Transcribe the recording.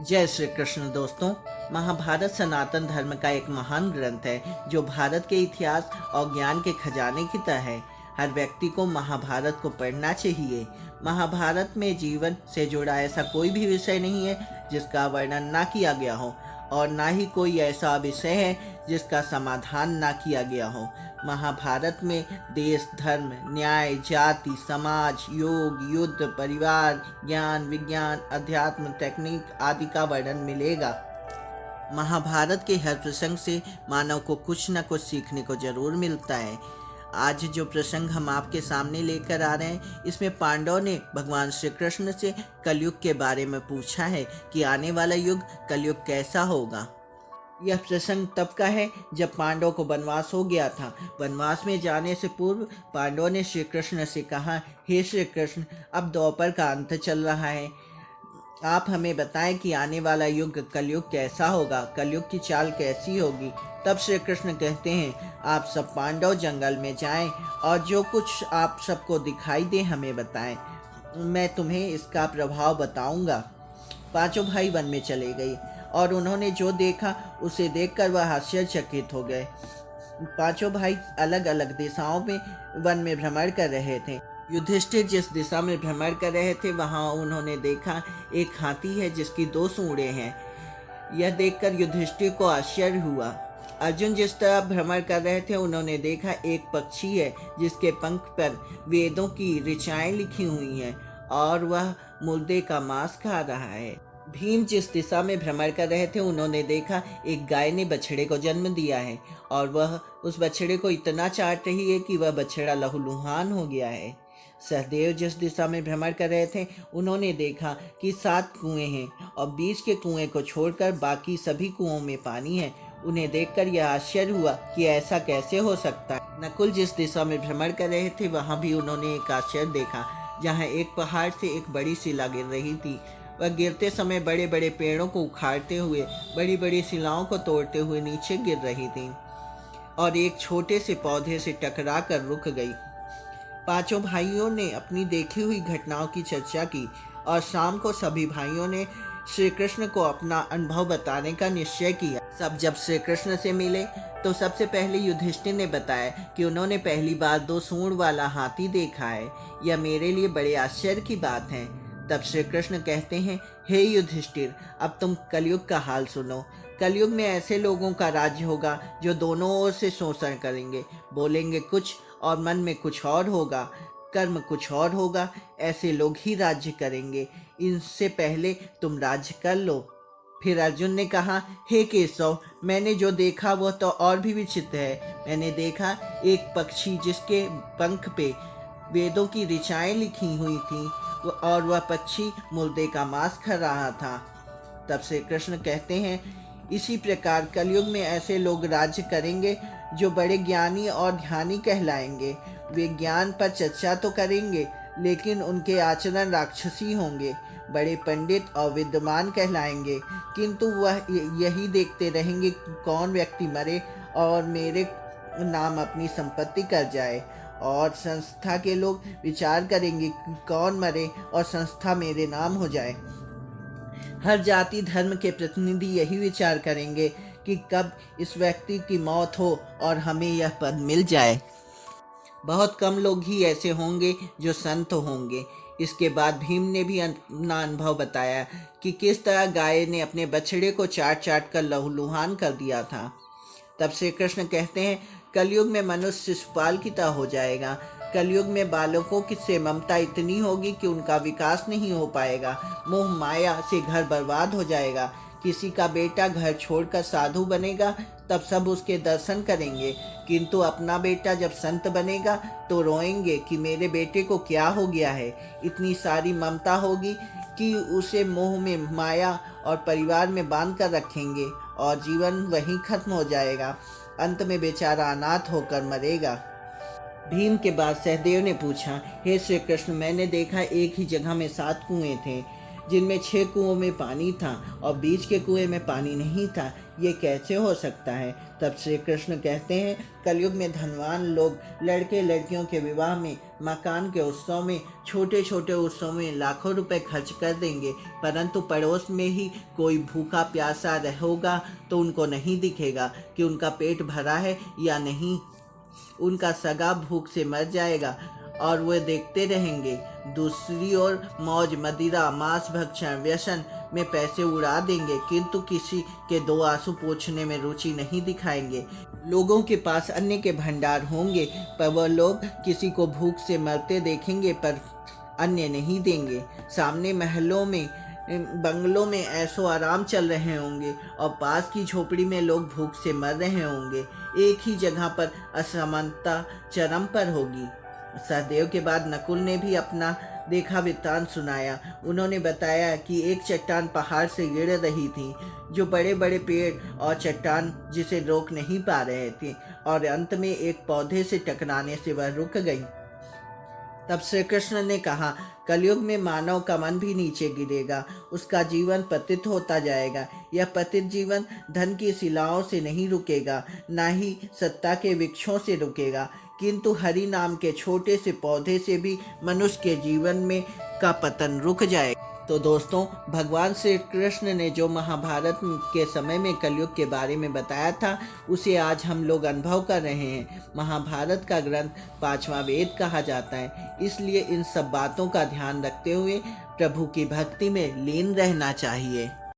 जय श्री कृष्ण दोस्तों। महाभारत सनातन धर्म का एक महान ग्रंथ है जो भारत के इतिहास और ज्ञान के खजाने की तरह है। हर व्यक्ति को महाभारत को पढ़ना चाहिए। महाभारत में जीवन से जुड़ा ऐसा कोई भी विषय नहीं है जिसका वर्णन ना किया गया हो और ना ही कोई ऐसा विषय है जिसका समाधान ना किया गया हो। महाभारत में देश, धर्म, न्याय, जाति, समाज, योग, युद्ध, परिवार, ज्ञान, विज्ञान, अध्यात्म, तकनीक आदि का वर्णन मिलेगा। महाभारत के हर प्रसंग से मानव को कुछ न कुछ सीखने को जरूर मिलता है। आज जो प्रसंग हम आपके सामने लेकर आ रहे हैं, इसमें पांडवों ने भगवान श्री कृष्ण से कलयुग के बारे में पूछा है कि आने वाला युग कलयुग कैसा होगा। यह प्रसंग तब का है जब पांडवों को वनवास हो गया था। वनवास में जाने से पूर्व पांडवों ने श्री कृष्ण से कहा, हे श्री कृष्ण, अब द्वापर का अंत चल रहा है, आप हमें बताएं कि आने वाला युग कलयुग कैसा होगा, कलयुग की चाल कैसी होगी। तब श्री कृष्ण कहते हैं, आप सब पांडव जंगल में जाएं और जो कुछ आप सबको दिखाई दे हमें बताएं, मैं तुम्हें इसका प्रभाव बताऊंगा। पांचों भाई वन में चले गए और उन्होंने जो देखा उसे देखकर वह आश्चर्यचकित हो गए। पांचों भाई अलग अलग दिशाओं में वन में भ्रमण कर रहे थे। युधिष्ठिर जिस दिशा में भ्रमण कर रहे थे वहां उन्होंने देखा एक हाथी है जिसकी 2 सूंडें हैं। यह देखकर युधिष्ठिर को आश्चर्य हुआ। अर्जुन जिस तरह भ्रमण कर रहे थे उन्होंने देखा एक पक्षी है जिसके पंख पर वेदों की ऋचाएं लिखी हुई हैं और वह मुर्दे का मांस खा रहा है। भीम जिस दिशा में भ्रमण कर रहे थे उन्होंने देखा एक गाय ने बछड़े को जन्म दिया है और वह उस बछड़े को इतना चाट रही है कि वह बछड़ा लहूलुहान हो गया है। सहदेव जिस दिशा में भ्रमण कर रहे थे उन्होंने देखा कि 7 कुएं हैं और बीच के कुएं को छोड़कर बाकी सभी कुओं में पानी है। उन्हें देखकर यह आश्चर्य हुआ कि ऐसा कैसे हो सकता है। नकुल जिस दिशा में भ्रमण कर रहे थे वहां भी उन्होंने एक आश्चर्य देखा, जहां एक पहाड़ से एक बड़ी शिला गिर रही थी। वह गिरते समय बड़े बड़े पेड़ों को उखाड़ते हुए, बड़ी बड़ी शिलाओं को तोड़ते हुए नीचे गिर रही थी और एक छोटे से पौधे से टकरा कर रुक गई। पांचों भाइयों ने अपनी देखी हुई घटनाओं की चर्चा की और शाम को सभी भाइयों ने श्री कृष्ण को अपना अनुभव बताने का निश्चय किया। सब जब श्री कृष्ण से मिले तो सबसे पहले युधिष्ठिर ने बताया कि उन्होंने पहली बार 2 सूंड वाला हाथी देखा है। यह मेरे लिए बड़े आश्चर्य की बात है। तब श्री कृष्ण कहते हैं, हे युधिष्ठिर, अब तुम कलयुग का हाल सुनो। कलयुग में ऐसे लोगों का राज्य होगा जो दोनों ओर से शोषण करेंगे, बोलेंगे कुछ और मन में कुछ और होगा, कर्म कुछ और होगा। ऐसे लोग ही राज्य करेंगे। इनसे पहले तुम राज्य कर लो। फिर अर्जुन ने कहा, हे केशव, मैंने जो देखा वह तो और भी विचित्र है। मैंने देखा एक पक्षी जिसके पंख पे वेदों की ऋचाएं लिखी हुई थी और वह पक्षी मुर्दे का मांस खा रहा था। तब से कृष्ण कहते हैं, इसी प्रकार कलयुग में ऐसे लोग राज्य करेंगे जो बड़े ज्ञानी और ध्यानी कहलाएंगे। वे ज्ञान पर चर्चा तो करेंगे लेकिन उनके आचरण राक्षसी होंगे। बड़े पंडित और विद्वान कहलाएंगे किंतु वह यही देखते रहेंगे कि कौन व्यक्ति मरे और मेरे नाम अपनी संपत्ति कर जाए, और संस्था के लोग विचार करेंगे कि कौन मरे और संस्था मेरे नाम हो जाए। हर जाति धर्म के प्रतिनिधि यही विचार करेंगे कि कब इस व्यक्ति की मौत हो और हमें यह पद मिल जाए। बहुत कम लोग ही ऐसे होंगे जो संत होंगे। इसके बाद भीम ने भी अपना अनुभव बताया कि किस तरह गाय ने अपने बछड़े को चाट चाट कर लहूलुहान कर दिया था। तब से कृष्ण कहते हैं, कलयुग में मनुष्य शिशुपाल की तरह हो जाएगा। कलयुग में बालकों की से ममता इतनी होगी कि उनका विकास नहीं हो पाएगा। मोह माया से घर बर्बाद हो जाएगा। किसी का बेटा घर छोड़कर साधु बनेगा तब सब उसके दर्शन करेंगे, किंतु अपना बेटा जब संत बनेगा तो रोएंगे कि मेरे बेटे को क्या हो गया है। इतनी सारी ममता होगी कि उसे मोह में, माया और परिवार में बांध कर रखेंगे और जीवन वहीं खत्म हो जाएगा। अंत में बेचारा अनाथ होकर मरेगा। भीम के बाद सहदेव ने पूछा, हे श्री कृष्ण, मैंने देखा एक ही जगह में 7 कुएं थे। जिनमें 6 कुओं में पानी था और बीच के कुएं में पानी नहीं था, ये कैसे हो सकता है? तब श्री कृष्ण कहते हैं, कलयुग में धनवान लोग लड़के लड़कियों के विवाह में, मकान के उत्सव में, छोटे छोटे उत्सव में लाखों रुपए खर्च कर देंगे, परंतु पड़ोस में ही कोई भूखा प्यासा होगा तो उनको नहीं दिखेगा कि उनका पेट भरा है या नहीं। उनका सगा भूख से मर जाएगा और वे देखते रहेंगे। दूसरी ओर मौज मदिरा, मांस भक्षण, व्यसन में पैसे उड़ा देंगे, किंतु किसी के 2 आंसू पोंछने में रुचि नहीं दिखाएंगे। लोगों के पास अन्न के भंडार होंगे, पर वह लोग किसी को भूख से मरते देखेंगे पर अन्न नहीं देंगे। सामने महलों में, बंगलों में ऐशो आराम चल रहे होंगे और पास की झोपड़ी में लोग भूख से मर रहे होंगे। एक ही जगह पर असमानता चरम पर होगी। सहदेव के बाद नकुल ने भी अपना देखा वृत्तांत सुनाया। उन्होंने बताया कि एक चट्टान पहाड़ से गिर रही थी, जो बड़े बड़े पेड़ और चट्टान जिसे रोक नहीं पा रहे थे, और अंत में एक पौधे से टकराने से वह रुक गई। तब श्री कृष्ण ने कहा, कलयुग में मानव का मन भी नीचे गिरेगा, उसका जीवन पतित होता जाएगा। यह पतित जीवन धन की शिलाओं से नहीं रुकेगा, ना ही सत्ता के वृक्षों से रुकेगा, किंतु हरि नाम के छोटे से पौधे से भी मनुष्य के जीवन में का पतन रुक जाएगा। तो दोस्तों, भगवान श्री कृष्ण ने जो महाभारत के समय में कलयुग के बारे में बताया था, उसे आज हम लोग अनुभव कर रहे हैं। महाभारत का ग्रंथ 5वां वेद कहा जाता है, इसलिए इन सब बातों का ध्यान रखते हुए प्रभु की भक्ति में लीन रहना चाहिए।